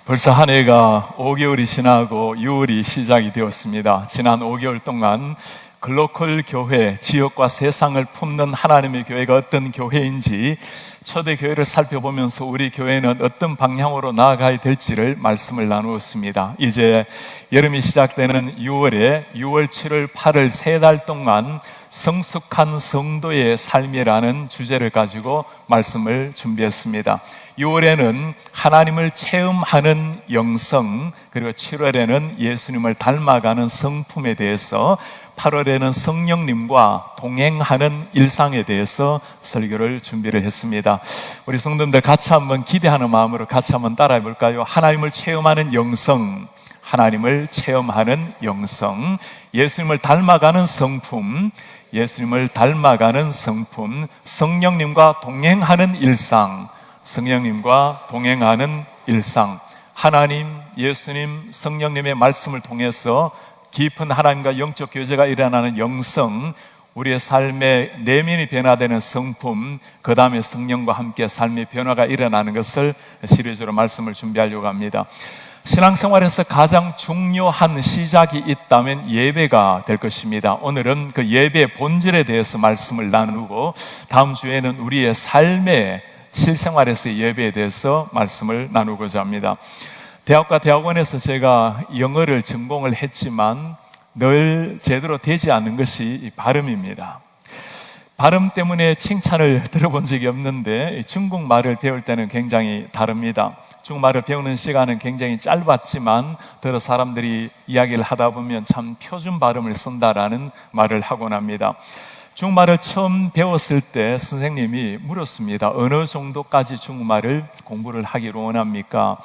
벌써 한 해가 5개월이 지나고 6월이 시작이 되었습니다. 지난 5개월 동안 글로컬 교회, 지역과 세상을 품는 하나님의 교회가 어떤 교회인지 초대교회를 살펴보면서 우리 교회는 어떤 방향으로 나아가야 될지를 말씀을 나누었습니다. 이제 여름이 시작되는 6월에 6월, 7월, 8월 3달 동안 성숙한 성도의 삶이라는 주제를 가지고 말씀을 준비했습니다. 6월에는 하나님을 체험하는 영성, 그리고 7월에는 예수님을 닮아가는 성품에 대해서, 8월에는 성령님과 동행하는 일상에 대해서 설교를 준비를 했습니다. 우리 성도님들 같이 한번 기대하는 마음으로 같이 한번 따라해 볼까요? 하나님을 체험하는 영성, 하나님을 체험하는 영성, 예수님을 닮아가는 성품, 예수님을 닮아가는 성품, 성령님과 동행하는 일상, 성령님과 동행하는 일상. 하나님, 예수님, 성령님의 말씀을 통해서 깊은 하나님과 영적 교제가 일어나는 영성, 우리의 삶의 내면이 변화되는 성품, 그 다음에 성령과 함께 삶의 변화가 일어나는 것을 시리즈로 말씀을 준비하려고 합니다. 신앙생활에서 가장 중요한 시작이 있다면 예배가 될 것입니다. 오늘은 그 예배의 본질에 대해서 말씀을 나누고, 다음 주에는 우리의 삶의 실생활에서의 예배에 대해서 말씀을 나누고자 합니다. 대학과 대학원에서 제가 영어를 전공을 했지만 늘 제대로 되지 않는 것이 발음입니다. 발음 때문에 칭찬을 들어본 적이 없는데 중국말을 배울 때는 굉장히 다릅니다. 중국말을 배우는 시간은 굉장히 짧았지만 들어 사람들이 이야기를 하다 보면 참 표준 발음을 쓴다라는 말을 하곤 합니다. 중국말을 처음 배웠을 때 선생님이 물었습니다. 어느 정도까지 중국말을 공부를 하기로 원합니까?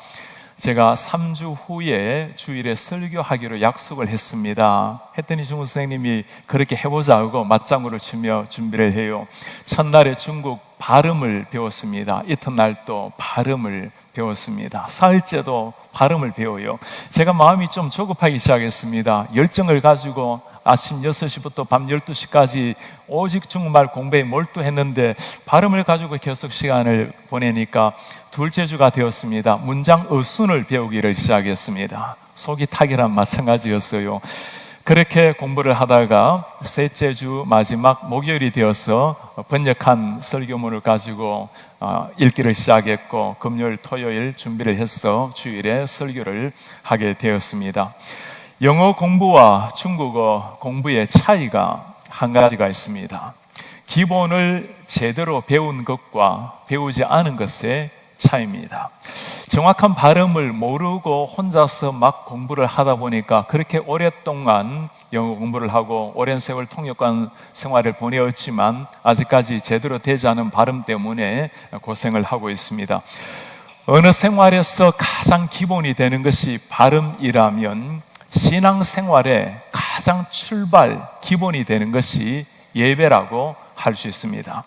제가 3주 후에 주일에 설교하기로 약속을 했습니다. 했더니 중국 선생님이 그렇게 해보자고 맞장구를 치며 준비를 해요. 첫날에 중국 발음을 배웠습니다. 이튿날 또 발음을 배웠습니다. 사흘째도 발음을 배워요. 제가 마음이 좀 조급하기 시작했습니다. 열정을 가지고 아침 6시부터 밤 12시까지 오직 중국말 공부에 몰두했는데 발음을 가지고 계속 시간을 보내니까 둘째 주가 되었습니다. 문장 어순을 배우기를 시작했습니다. 속이 타기란 마찬가지였어요. 그렇게 공부를 하다가 셋째 주 마지막 목요일이 되어서 번역한 설교문을 가지고 읽기를 시작했고, 금요일, 토요일 준비를 해서 주일에 설교를 하게 되었습니다. 영어 공부와 중국어 공부의 차이가 한 가지가 있습니다. 기본을 제대로 배운 것과 배우지 않은 것의 차이입니다. 정확한 발음을 모르고 혼자서 막 공부를 하다 보니까 그렇게 오랫동안 영어 공부를 하고 오랜 세월 통역관 생활을 보내었지만 아직까지 제대로 되지 않은 발음 때문에 고생을 하고 있습니다. 어느 생활에서 가장 기본이 되는 것이 발음이라면 신앙생활의 가장 출발, 기본이 되는 것이 예배라고 할 수 있습니다.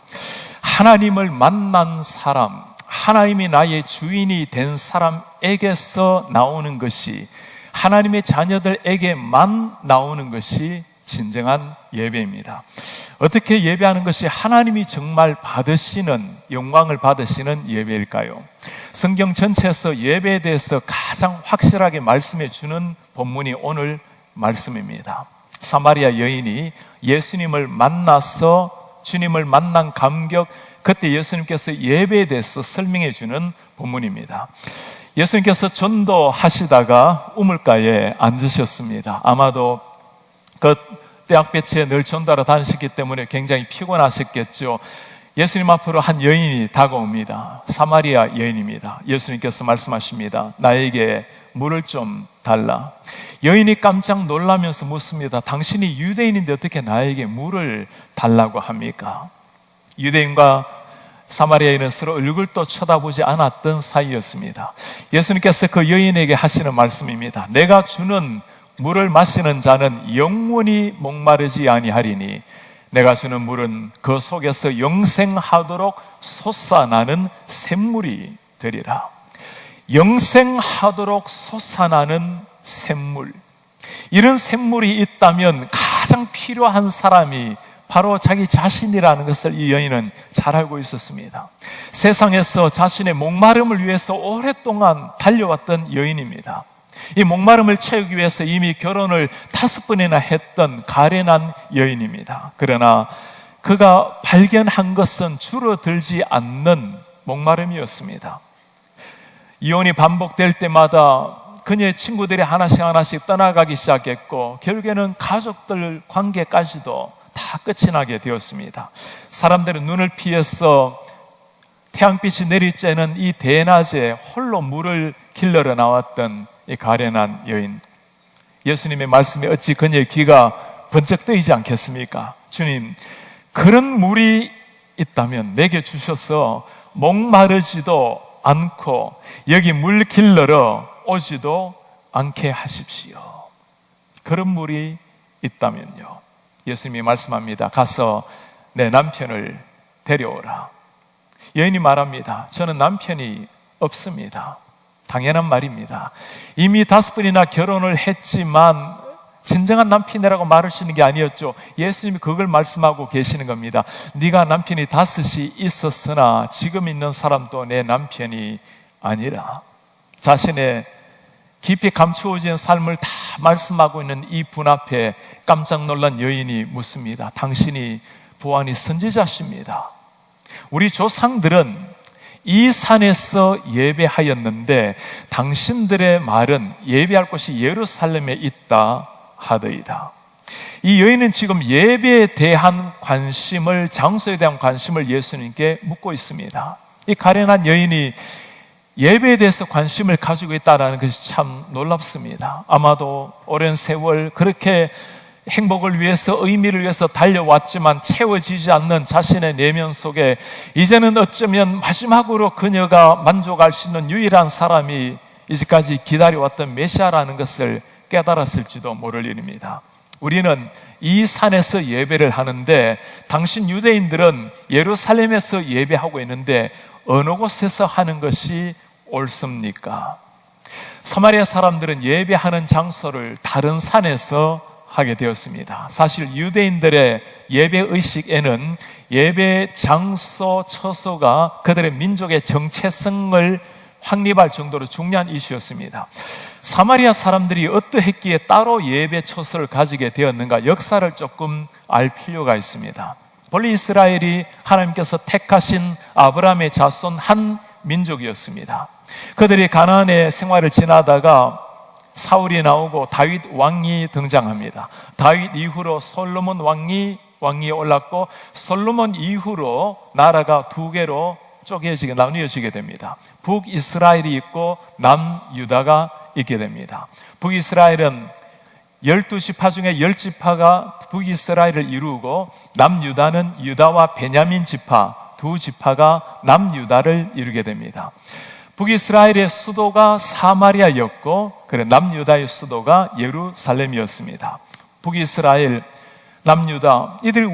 하나님을 만난 사람, 하나님이 나의 주인이 된 사람에게서 나오는 것이, 하나님의 자녀들에게만 나오는 것이 진정한 예배입니다. 어떻게 예배하는 것이 하나님이 정말 받으시는, 영광을 받으시는 예배일까요? 성경 전체에서 예배에 대해서 가장 확실하게 말씀해 주는 본문이 오늘 말씀입니다. 사마리아 여인이 예수님을 만나서 주님을 만난 감격, 그때 예수님께서 예배에 대해서 설명해 주는 본문입니다. 예수님께서 전도하시다가 우물가에 앉으셨습니다. 아마도 그 대학배치에 늘 전도하러 다니셨기 때문에 굉장히 피곤하셨겠죠. 예수님 앞으로 한 여인이 다가옵니다. 사마리아 여인입니다. 예수님께서 말씀하십니다. 나에게 물을 좀 달라. 여인이 깜짝 놀라면서 묻습니다. 당신이 유대인인데 어떻게 나에게 물을 달라고 합니까? 유대인과 사마리아인은 서로 얼굴도 쳐다보지 않았던 사이였습니다. 예수님께서 그 여인에게 하시는 말씀입니다. 내가 주는 물을 마시는 자는 영원히 목마르지 아니하리니 내가 주는 물은 그 속에서 영생하도록 솟아나는 샘물이 되리라. 영생하도록 솟아나는 샘물, 이런 샘물이 있다면 가장 필요한 사람이 바로 자기 자신이라는 것을 이 여인은 잘 알고 있었습니다. 세상에서 자신의 목마름을 위해서 오랫동안 달려왔던 여인입니다. 이 목마름을 채우기 위해서 이미 결혼을 5번이나 했던 가련한 여인입니다. 그러나 그가 발견한 것은 줄어들지 않는 목마름이었습니다. 이혼이 반복될 때마다 그녀의 친구들이 하나씩 떠나가기 시작했고, 결국에는 가족들 관계까지도 다 끝이 나게 되었습니다. 사람들은 눈을 피해서 태양빛이 내리쬐는 이 대낮에 홀로 물을 길러러 나왔던 이 가련한 여인. 예수님의 말씀에 어찌 그녀의 귀가 번쩍 뜨이지 않겠습니까? 주님, 그런 물이 있다면 내게 주셔서 목마르지도 않고 여기 물 길러러 오지도 않게 하십시오. 그런 물이 있다면요. 예수님이 말씀합니다. 가서 내 남편을 데려오라. 여인이 말합니다. 저는 남편이 없습니다. 당연한 말입니다. 이미 5번이나 결혼을 했지만 진정한 남편이라고 말하시는 게 아니었죠. 예수님이 그걸 말씀하고 계시는 겁니다. 네가 남편이 5이 있었으나 지금 있는 사람도 내 남편이 아니라. 자신의 깊이 감추어진 삶을 다 말씀하고 있는 이 분 앞에 깜짝 놀란 여인이 묻습니다. 당신이 보아하니 선지자십니다. 우리 조상들은 이 산에서 예배하였는데 당신들의 말은 예배할 곳이 예루살렘에 있다 하더이다. 이 여인은 지금 예배에 대한 관심을, 장소에 대한 관심을 예수님께 묻고 있습니다. 이 가련한 여인이 예배에 대해서 관심을 가지고 있다는 것이 참 놀랍습니다. 아마도 오랜 세월 그렇게 행복을 위해서, 의미를 위해서 달려왔지만 채워지지 않는 자신의 내면 속에 이제는 어쩌면 마지막으로 그녀가 만족할 수 있는 유일한 사람이 이제까지 기다려왔던 메시아라는 것을 깨달았을지도 모를 일입니다. 우리는 이 산에서 예배를 하는데 당신 유대인들은 예루살렘에서 예배하고 있는데 어느 곳에서 하는 것이 옳습니까? 사마리아 사람들은 예배하는 장소를 다른 산에서 하게 되었습니다. 사실 유대인들의 예배 의식에는 예배 장소, 처소가 그들의 민족의 정체성을 확립할 정도로 중요한 이슈였습니다. 사마리아 사람들이 어떠했기에 따로 예배 처소를 가지게 되었는가, 역사를 조금 알 필요가 있습니다. 본래 이스라엘이 하나님께서 택하신 아브라함의 자손 한 민족이었습니다. 그들이 가나안의 생활을 지나다가 사울이 나오고 다윗 왕이 등장합니다. 다윗 이후로 솔로몬 왕이 올랐고, 솔로몬 이후로 나라가 2개로 나뉘어지게 됩니다. 북이스라엘이 있고 남유다가 있게 됩니다. 북이스라엘은 12지파 중에 10지파가 북이스라엘을 이루고, 남유다는 유다와 베냐민 지파 2지파가 남유다를 이루게 됩니다. 북이스라엘의 수도가 사마리아였고, 남유다의 수도가 예루살렘이었습니다. 북이스라엘, 남유다, 이들이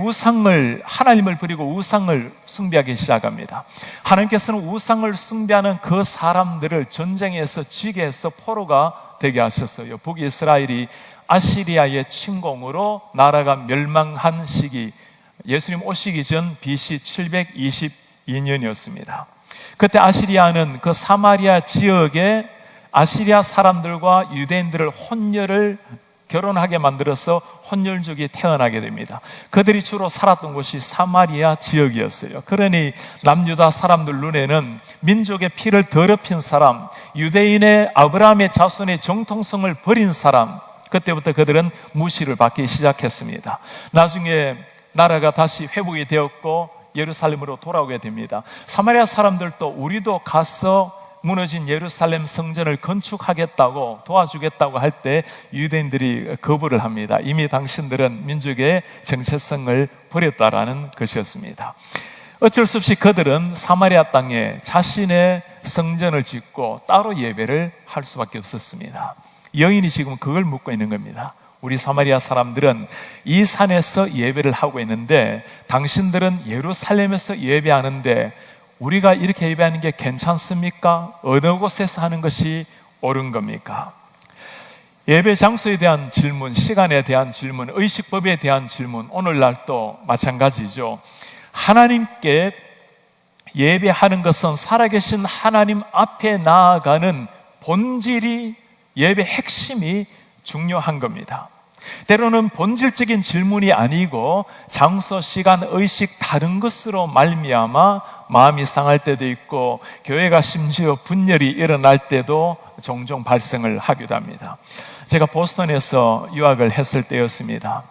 하나님을 버리고 우상을 숭배하기 시작합니다. 하나님께서는 우상을 숭배하는 그 사람들을 전쟁에서 지게 해서 포로가 되게 하셨어요. 북이스라엘이 아시리아의 침공으로 나라가 멸망한 시기, 예수님 오시기 전 BC 722년이었습니다. 그때 아시리아는 그 사마리아 지역에 아시리아 사람들과 유대인들을 결혼하게 만들어서 혼혈족이 태어나게 됩니다. 그들이 주로 살았던 곳이 사마리아 지역이었어요. 그러니 남유다 사람들 눈에는 민족의 피를 더럽힌 사람, 유대인의 아브라함의 자손의 정통성을 버린 사람, 그때부터 그들은 무시를 받기 시작했습니다. 나중에 나라가 다시 회복이 되었고 예루살렘으로 돌아오게 됩니다. 사마리아 사람들도 우리도 가서 무너진 예루살렘 성전을 건축하겠다고 도와주겠다고 할 때 유대인들이 거부를 합니다. 이미 당신들은 민족의 정체성을 버렸다라는 것이었습니다. 어쩔 수 없이 그들은 사마리아 땅에 자신의 성전을 짓고 따로 예배를 할 수밖에 없었습니다. 여인이 지금 그걸 묻고 있는 겁니다. 우리 사마리아 사람들은 이 산에서 예배를 하고 있는데 당신들은 예루살렘에서 예배하는데 우리가 이렇게 예배하는 게 괜찮습니까? 어느 곳에서 하는 것이 옳은 겁니까? 예배 장소에 대한 질문, 시간에 대한 질문, 의식법에 대한 질문, 오늘날도 마찬가지죠. 하나님께 예배하는 것은 살아계신 하나님 앞에 나아가는 본질이, 예배 핵심이 중요한 겁니다. 때로는 본질적인 질문이 아니고 장소, 시간, 의식 다른 것으로 말미암아 마음이 상할 때도 있고 교회가 심지어 분열이 일어날 때도 종종 발생을 하기도 합니다. 제가 보스턴에서 유학을 했을 때였습니다.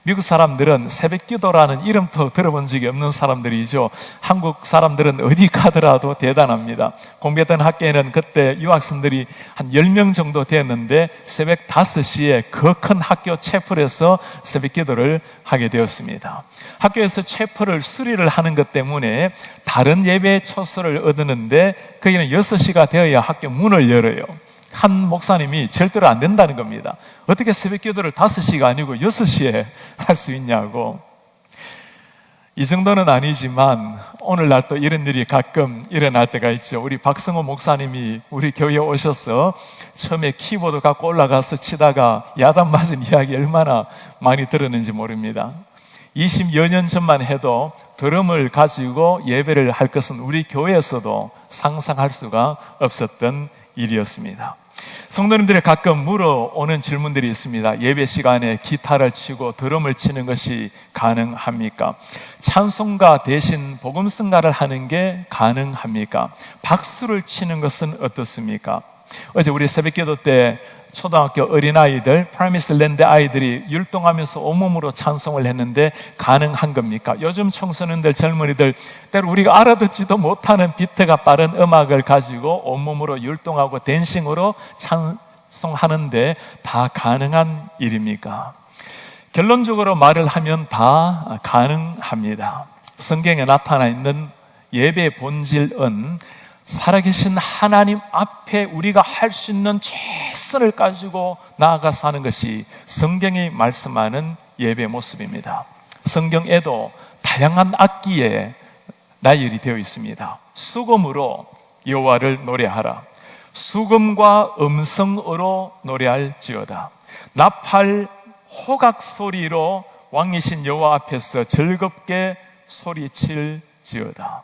미국 사람들은 새벽기도라는 이름도 들어본 적이 없는 사람들이죠. 한국 사람들은 어디 가더라도 대단합니다. 공부했던 학교에는 그때 유학생들이 한 10명 정도 되었는데 새벽 5시에 그 큰 학교 채플에서 새벽기도를 하게 되었습니다. 학교에서 채플을 수리를 하는 것 때문에 다른 예배 초소를 얻었는데 거기는 6시가 되어야 학교 문을 열어요. 한 목사님이 절대로 안 된다는 겁니다. 어떻게 새벽 기도를 5시가 아니고 6시에 할 수 있냐고. 이 정도는 아니지만 오늘날 또 이런 일이 가끔 일어날 때가 있죠. 우리 박성호 목사님이 우리 교회에 오셔서 처음에 키보드 갖고 올라가서 치다가 야단 맞은 이야기 얼마나 많이 들었는지 모릅니다. 20여 년 전만 해도 드럼을 가지고 예배를 할 것은 우리 교회에서도 상상할 수가 없었던 일이었습니다. 성도님들이 가끔 물어오는 질문들이 있습니다. 예배 시간에 기타를 치고 드럼을 치는 것이 가능합니까? 찬송가 대신 복음성가를 하는 게 가능합니까? 박수를 치는 것은 어떻습니까? 어제 우리 새벽기도 때 초등학교 어린아이들, 프라미스 랜드 아이들이 율동하면서 온몸으로 찬송을 했는데 가능한 겁니까? 요즘 청소년들, 젊은이들 때로 우리가 알아듣지도 못하는 비트가 빠른 음악을 가지고 온몸으로 율동하고 댄싱으로 찬송하는데 다 가능한 일입니까? 결론적으로 말을 하면 다 가능합니다. 성경에 나타나 있는 예배의 본질은 살아계신 하나님 앞에 우리가 할 수 있는 최선을 가지고 나아가서 하는 것이 성경이 말씀하는 예배의 모습입니다. 성경에도 다양한 악기에 나열이 되어 있습니다. 수금으로 여호와를 노래하라. 수금과 음성으로 노래할지어다. 나팔 호각 소리로 왕이신 여호와 앞에서 즐겁게 소리칠지어다.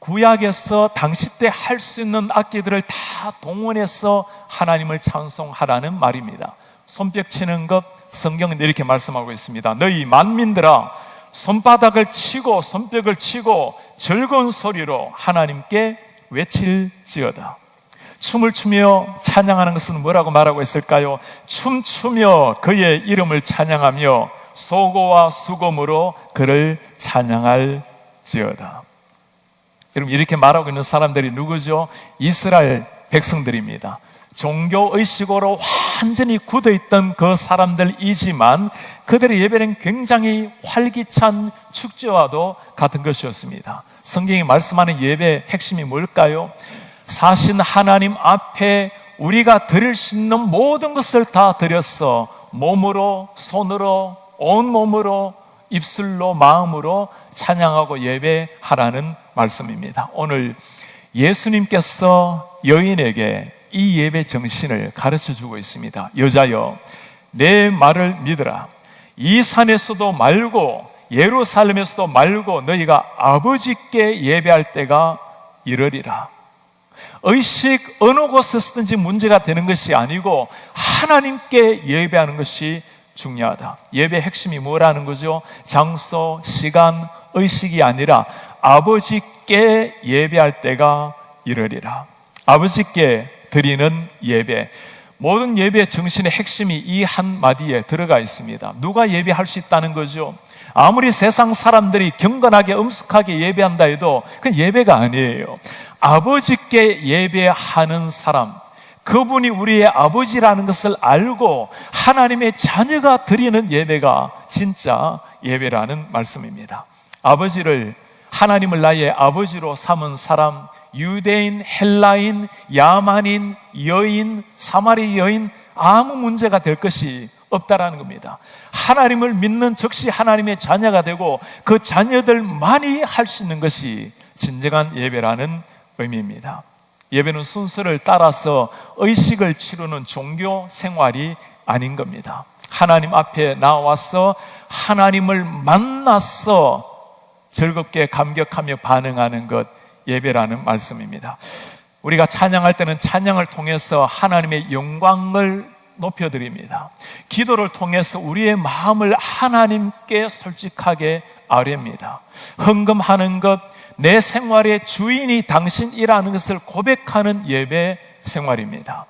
구약에서 당시 때 할 수 있는 악기들을 다 동원해서 하나님을 찬송하라는 말입니다. 손뼉 치는 것, 성경은 이렇게 말씀하고 있습니다. 너희 만민들아, 손바닥을 치고 손뼉을 치고 즐거운 소리로 하나님께 외칠지어다. 춤을 추며 찬양하는 것은 뭐라고 말하고 있을까요? 춤추며 그의 이름을 찬양하며 소고와 수금으로 그를 찬양할지어다. 여러분, 이렇게 말하고 있는 사람들이 누구죠? 이스라엘 백성들입니다. 종교의식으로 완전히 굳어있던 그 사람들이지만 그들의 예배는 굉장히 활기찬 축제와도 같은 것이었습니다. 성경이 말씀하는 예배의 핵심이 뭘까요? 사신 하나님 앞에 우리가 드릴 수 있는 모든 것을 다 드려서 몸으로, 손으로, 온몸으로, 입술로, 마음으로 찬양하고 예배하라는 말씀입니다. 오늘 예수님께서 여인에게 이 예배 정신을 가르쳐주고 있습니다. 여자여, 내 말을 믿으라. 이 산에서도 말고 예루살렘에서도 말고 너희가 아버지께 예배할 때가 이르리라. 의식 어느 곳에서든지 문제가 되는 것이 아니고 하나님께 예배하는 것이 중요하다. 예배 핵심이 뭐라는 거죠? 장소, 시간, 의식이 아니라 아버지께 예배할 때가 이르리라. 아버지께 드리는 예배, 모든 예배의 정신의 핵심이 이 한마디에 들어가 있습니다. 누가 예배할 수 있다는 거죠? 아무리 세상 사람들이 경건하게 엄숙하게 예배한다 해도 그건 예배가 아니에요. 아버지께 예배하는 사람, 그분이 우리의 아버지라는 것을 알고 하나님의 자녀가 드리는 예배가 진짜 예배라는 말씀입니다. 아버지를, 하나님을 나의 아버지로 삼은 사람, 유대인, 헬라인, 야만인, 여인, 사마리 여인, 아무 문제가 될 것이 없다라는 겁니다. 하나님을 믿는 즉시 하나님의 자녀가 되고 그 자녀들만이 할 수 있는 것이 진정한 예배라는 의미입니다. 예배는 순서를 따라서 의식을 치르는 종교 생활이 아닌 겁니다. 하나님 앞에 나와서 하나님을 만나서 즐겁게 감격하며 반응하는 것, 예배라는 말씀입니다. 우리가 찬양할 때는 찬양을 통해서 하나님의 영광을 높여드립니다. 기도를 통해서 우리의 마음을 하나님께 솔직하게 아뢰입니다. 헌금하는 것, 내 생활의 주인이 당신이라는 것을 고백하는 예배 생활입니다.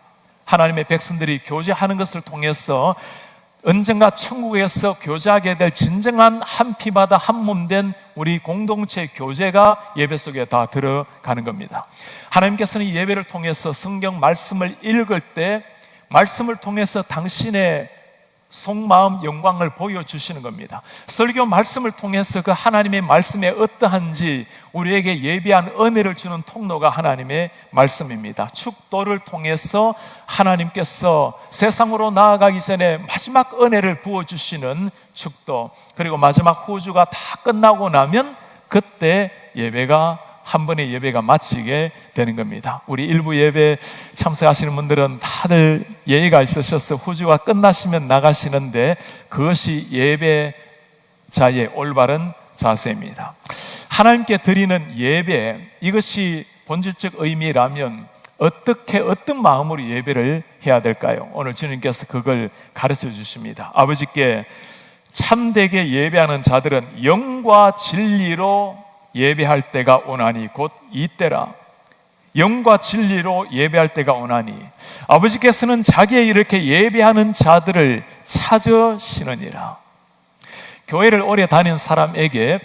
하나님의 백성들이 교제하는 것을 통해서 언젠가 천국에서 교제하게 될 진정한 한 피바다 한 몸 된 우리 공동체 교제가 예배 속에 다 들어가는 겁니다. 하나님께서는 예배를 통해서 성경 말씀을 읽을 때 말씀을 통해서 당신의 속마음 영광을 보여주시는 겁니다. 설교 말씀을 통해서 그 하나님의 말씀에 어떠한지 우리에게 예비한 은혜를 주는 통로가 하나님의 말씀입니다. 축도를 통해서 하나님께서 세상으로 나아가기 전에 마지막 은혜를 부어주시는 축도, 그리고 마지막 후주가 다 끝나고 나면 그때 예배가 한 번의 예배가 마치게 되는 겁니다. 우리 일부 예배 참석하시는 분들은 다들 예의가 있으셔서 후주가 끝나시면 나가시는데 그것이 예배자의 올바른 자세입니다. 하나님께 드리는 예배, 이것이 본질적 의미라면 어떻게 어떤 마음으로 예배를 해야 될까요? 오늘 주님께서 그걸 가르쳐 주십니다. 아버지께 참되게 예배하는 자들은 영과 진리로 예배할 때가 오나니 곧 이때라. 영과 진리로 예배할 때가 오나니, 아버지께서는 자기의 이렇게 예배하는 자들을 찾으시느니라. 교회를 오래 다닌 사람에게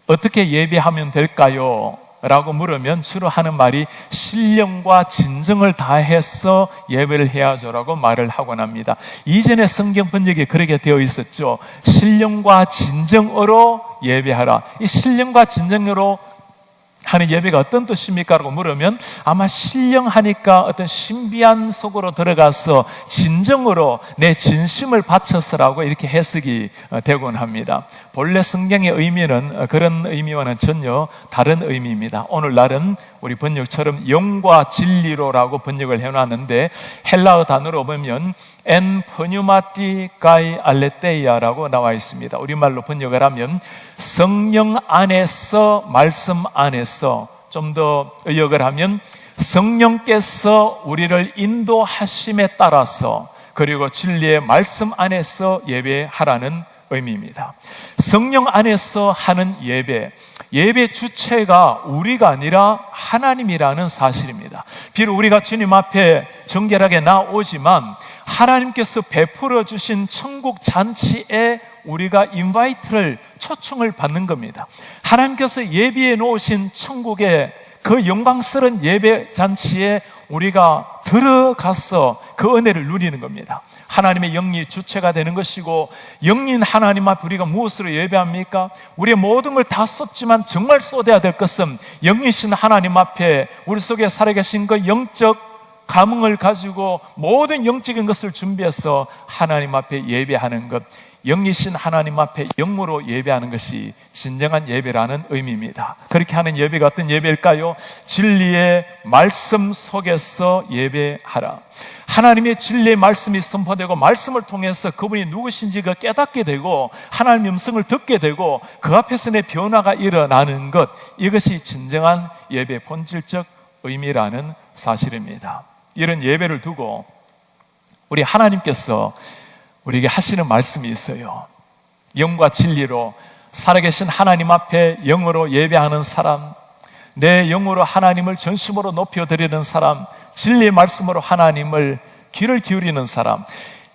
어떻게 예배하면 될까요? 라고 물으면 주로 하는 말이 신령과 진정을 다해서 예배를 해야죠 라고 말을 하곤 합니다. 이전에 성경 번역에 그렇게 되어 있었죠. 신령과 진정으로 예배하라. 이 신령과 진정으로 하는 예배가 어떤 뜻입니까? 라고 물으면 아마 신령하니까 어떤 신비한 속으로 들어가서 진정으로 내 진심을 바쳐서라고 이렇게 해석이 되곤 합니다. 본래 성경의 의미는 그런 의미와는 전혀 다른 의미입니다. 오늘날은 우리 번역처럼 영과 진리로라고 번역을 해놨는데 헬라어 단어로 보면 엔 퍼뉴마티 가이 알레테이아라고 나와 있습니다. 우리말로 번역을 하면 성령 안에서, 말씀 안에서, 좀 더 의역을 하면 성령께서 우리를 인도하심에 따라서, 그리고 진리의 말씀 안에서 예배하라는 의미입니다. 성령 안에서 하는 예배, 예배 주체가 우리가 아니라 하나님이라는 사실입니다. 비록 우리가 주님 앞에 정결하게 나오지만 하나님께서 베풀어 주신 천국 잔치에 우리가 인바이트를, 초청을 받는 겁니다. 하나님께서 예비해 놓으신 천국의 그 영광스러운 예배 잔치에 우리가 들어가서 그 은혜를 누리는 겁니다. 하나님의 영이 주체가 되는 것이고, 영인 하나님 앞에 우리가 무엇으로 예배합니까? 우리의 모든 걸 다 쏟지만 정말 쏟아야 될 것은 영이신 하나님 앞에 우리 속에 살아계신 그 영적 감흥을 가지고 모든 영적인 것을 준비해서 하나님 앞에 예배하는 것, 영이신 하나님 앞에 영으로 예배하는 것이 진정한 예배라는 의미입니다. 그렇게 하는 예배가 어떤 예배일까요? 진리의 말씀 속에서 예배하라. 하나님의 진리의 말씀이 선포되고 말씀을 통해서 그분이 누구신지 깨닫게 되고 하나님의 음성을 듣게 되고 그 앞에서 내 변화가 일어나는 것, 이것이 진정한 예배의 본질적 의미라는 사실입니다. 이런 예배를 두고 우리 하나님께서 우리에게 하시는 말씀이 있어요. 영과 진리로 살아계신 하나님 앞에 영으로 예배하는 사람, 내 영으로 하나님을 전심으로 높여드리는 사람, 진리의 말씀으로 하나님을 귀를 기울이는 사람,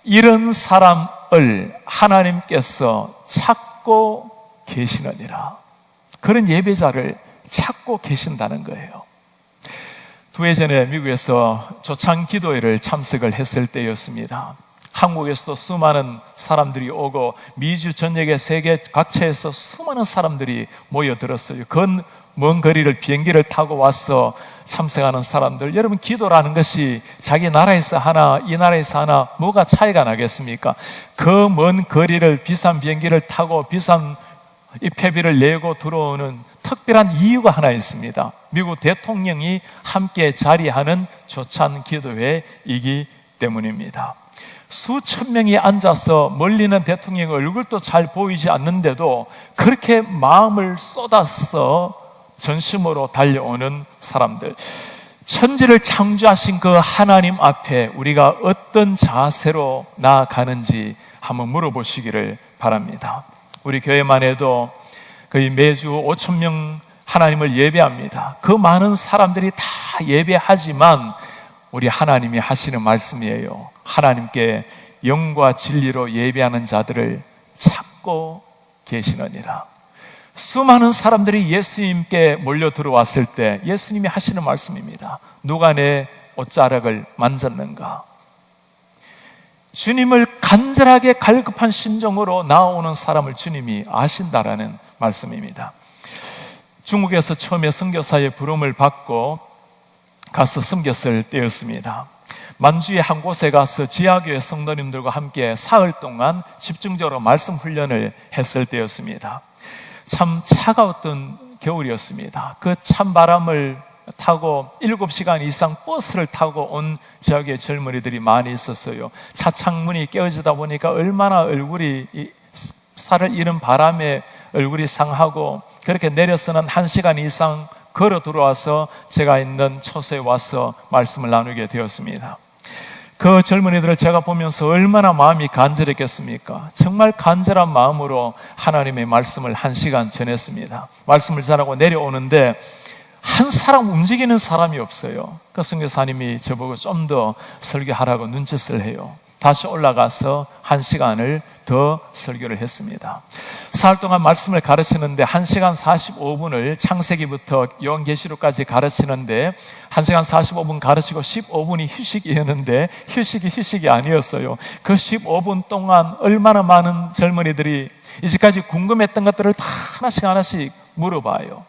이런 사람을 하나님께서 찾고 계시느니라. 그런 예배자를 찾고 계신다는 거예요. 2해 전에 미국에서 초창 기도회를 참석을 했을 때였습니다. 한국에서도 수많은 사람들이 오고 미주 전역의 세계 각처에서 수많은 사람들이 모여들었어요. 먼 거리를 비행기를 타고 와서 참석하는 사람들, 여러분, 기도라는 것이 자기 나라에서 하나 이 나라에서 하나 뭐가 차이가 나겠습니까? 그 먼 거리를 비싼 비행기를 타고 비싼 입회비를 내고 들어오는 특별한 이유가 하나 있습니다. 미국 대통령이 함께 자리하는 초창 기도회이기 때문입니다. 수천 명이 앉아서 멀리는 대통령의 얼굴도 잘 보이지 않는데도 그렇게 마음을 쏟아서 전심으로 달려오는 사람들, 천지를 창조하신 그 하나님 앞에 우리가 어떤 자세로 나아가는지 한번 물어보시기를 바랍니다. 우리 교회만 해도 거의 매주 5천 명 하나님을 예배합니다. 그 많은 사람들이 다 예배하지만 우리 하나님이 하시는 말씀이에요. 하나님께 영과 진리로 예배하는 자들을 찾고 계시느니라. 수많은 사람들이 예수님께 몰려 들어왔을 때 예수님이 하시는 말씀입니다. 누가 내 옷자락을 만졌는가? 주님을 간절하게 갈급한 심정으로 나오는 사람을 주님이 아신다라는 말씀입니다. 중국에서 처음에 선교사의 부름을 받고 가서 섬겼을 때였습니다. 만주의 한 곳에 가서 지하교회 성도님들과 함께 사흘 동안 집중적으로 말씀 훈련을 했을 때였습니다. 참 차가웠던 겨울이었습니다. 그 찬바람을 타고 7시간 이상 버스를 타고 온 지역의 젊은이들이 많이 있었어요. 차 창문이 깨어지다 보니까 얼마나 얼굴이 살을 잃은 바람에 얼굴이 상하고, 그렇게 내려서는 1시간 이상 걸어 들어와서 제가 있는 처소에 와서 말씀을 나누게 되었습니다. 그 젊은이들을 제가 보면서 얼마나 마음이 간절했겠습니까? 정말 간절한 마음으로 하나님의 말씀을 1시간 전했습니다. 말씀을 전하고 내려오는데 한 사람 움직이는 사람이 없어요. 그 선교사님이 저보고 좀 더 설교하라고 눈짓을 해요. 다시 올라가서 1시간을 더 설교를 했습니다. 사흘 동안 말씀을 가르치는데 1시간 45분을 창세기부터 요한계시록까지 가르치는데 1시간 45분 가르치고 15분이 휴식이었는데 휴식이 아니었어요. 그 15분 동안 얼마나 많은 젊은이들이 이제까지 궁금했던 것들을 다 하나씩 물어봐요.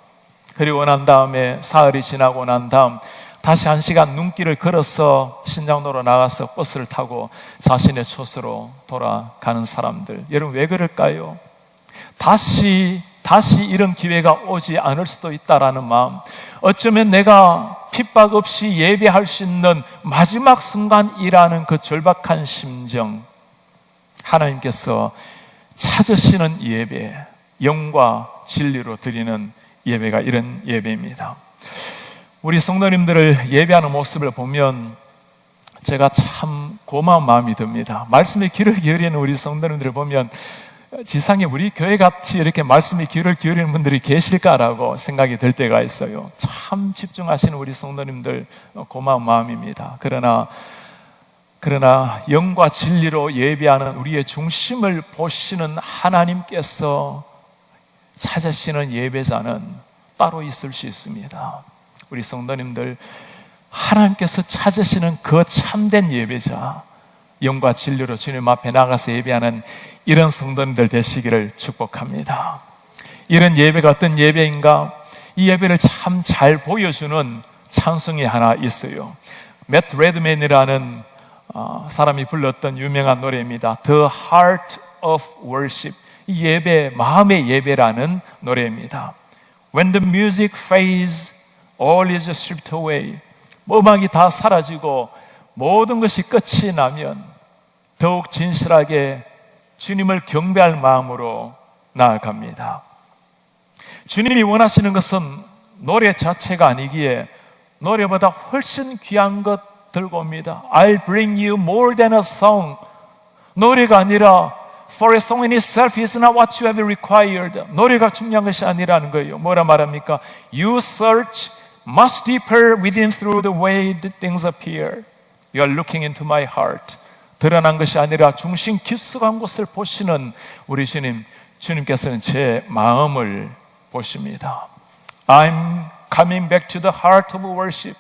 그리고 난 다음에 사흘이 지나고 난 다음 다시 1시간 눈길을 걸어서 신장로로 나가서 버스를 타고 자신의 처소로 돌아가는 사람들, 여러분 왜 그럴까요? 다시 이런 기회가 오지 않을 수도 있다라는 마음, 어쩌면 내가 핍박 없이 예배할 수 있는 마지막 순간이라는 그 절박한 심정, 하나님께서 찾으시는 예배, 영과 진리로 드리는 예배가 이런 예배입니다. 우리 성도님들을 예배하는 모습을 보면 제가 참 고마운 마음이 듭니다. 말씀에 귀를 기울이는 우리 성도님들을 보면 지상에 우리 교회 같이 이렇게 말씀에 귀를 기울이는 분들이 계실까라고 생각이 들 때가 있어요. 참 집중하시는 우리 성도님들 고마운 마음입니다. 그러나 영과 진리로 예배하는 우리의 중심을 보시는 하나님께서 찾으시는 예배자는 따로 있을 수 있습니다. 우리 성도님들, 하나님께서 찾으시는 그 참된 예배자, 영과 진리로 주님 앞에 나가서 예배하는 이런 성도님들 되시기를 축복합니다. 이런 예배가 어떤 예배인가? 이 예배를 참 잘 보여주는 찬송이 하나 있어요. 매트 레드맨이라는 사람이 불렀던 유명한 노래입니다. The Heart of Worship. 이 예배, 마음의 예배라는 노래입니다. When the music fades, all is stripped away. 음악이 다 사라지고 모든 것이 끝이 나면 더욱 진실하게 주님을 경배할 마음으로 나아갑니다. 주님이 원하시는 것은 노래 자체가 아니기에 노래보다 훨씬 귀한 것 들고 옵니다. I'll bring you more than a song. 노래가 아니라 For a song in itself is not what you have required. 노래가 중요한 것이 아니라는 거예요. 뭐라 말합니까? You search much deeper within through the way that things appear. You are looking into my heart. 드러난 것이 아니라 중심 깊숙한 곳을 보시는 우리 주님께서는 제 마음을 보십니다. I'm coming back to the heart of worship.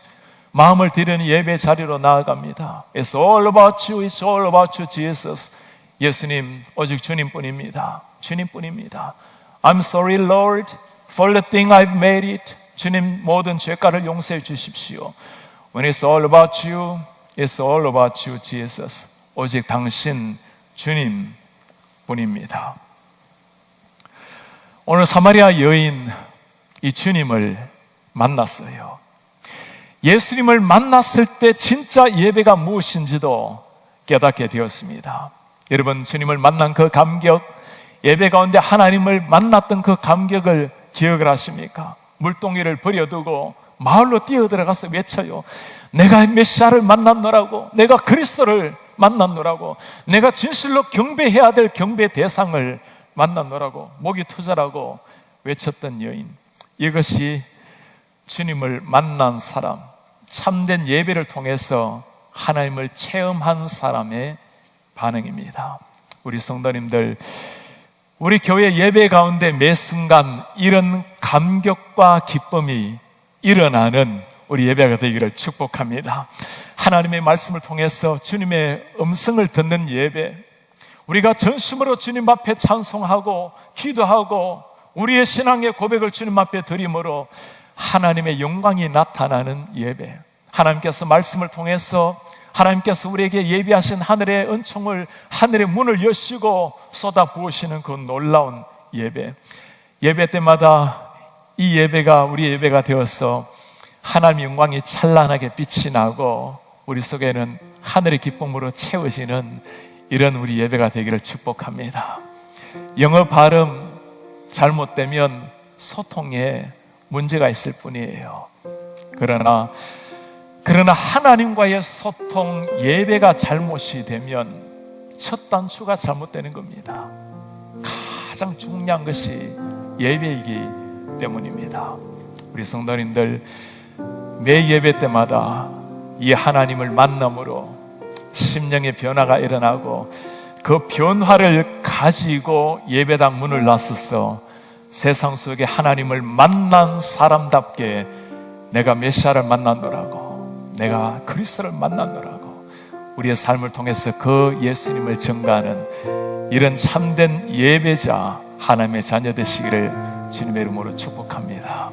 마음을 드리는 예배 자리로 나아갑니다. It's all about you. It's all about you, Jesus. 예수님, 오직 주님뿐입니다. 주님뿐입니다. I'm sorry, Lord, for the thing I've made it. 주님, 모든 죄가를 용서해 주십시오. When it's all about you, it's all about you, Jesus. 오직 당신, 주님뿐입니다. 오늘 사마리아 여인, 이 주님을 만났어요. 예수님을 만났을 때 진짜 예배가 무엇인지도 깨닫게 되었습니다. 여러분, 주님을 만난 그 감격, 예배 가운데 하나님을 만났던 그 감격을 기억을 하십니까? 물동이를 버려두고 마을로 뛰어들어가서 외쳐요. 내가 메시아를 만났노라고, 내가 그리스도를 만났노라고, 내가 진실로 경배해야 될 경배 대상을 만났노라고 목이 투자라고 외쳤던 여인. 이것이 주님을 만난 사람, 참된 예배를 통해서 하나님을 체험한 사람의 반응입니다. 우리 성도님들, 우리 교회 예배 가운데 매 순간 이런 감격과 기쁨이 일어나는 우리 예배가 되기를 축복합니다. 하나님의 말씀을 통해서 주님의 음성을 듣는 예배, 우리가 전심으로 주님 앞에 찬송하고 기도하고 우리의 신앙의 고백을 주님 앞에 드림으로 하나님의 영광이 나타나는 예배, 하나님께서 말씀을 통해서 하나님께서 우리에게 예비하신 하늘의 은총을, 하늘의 문을 여시고 쏟아 부으시는 그 놀라운 예배, 예배 때마다 이 예배가 우리 예배가 되어서 하나님의 영광이 찬란하게 빛이 나고 우리 속에는 하늘의 기쁨으로 채워지는 이런 우리 예배가 되기를 축복합니다. 영어 발음 잘못되면 소통에 문제가 있을 뿐이에요. 그러나 하나님과의 소통, 예배가 잘못이 되면 첫 단추가 잘못되는 겁니다. 가장 중요한 것이 예배이기 때문입니다. 우리 성도님들, 매 예배 때마다 이 하나님을 만남으로 심령의 변화가 일어나고 그 변화를 가지고 예배당 문을 나서서 세상 속에 하나님을 만난 사람답게 내가 메시아를 만났노라고, 내가 그리스도를 만났노라고 우리의 삶을 통해서 그 예수님을 증거하는 이런 참된 예배자, 하나님의 자녀 되시기를 주님의 이름으로 축복합니다.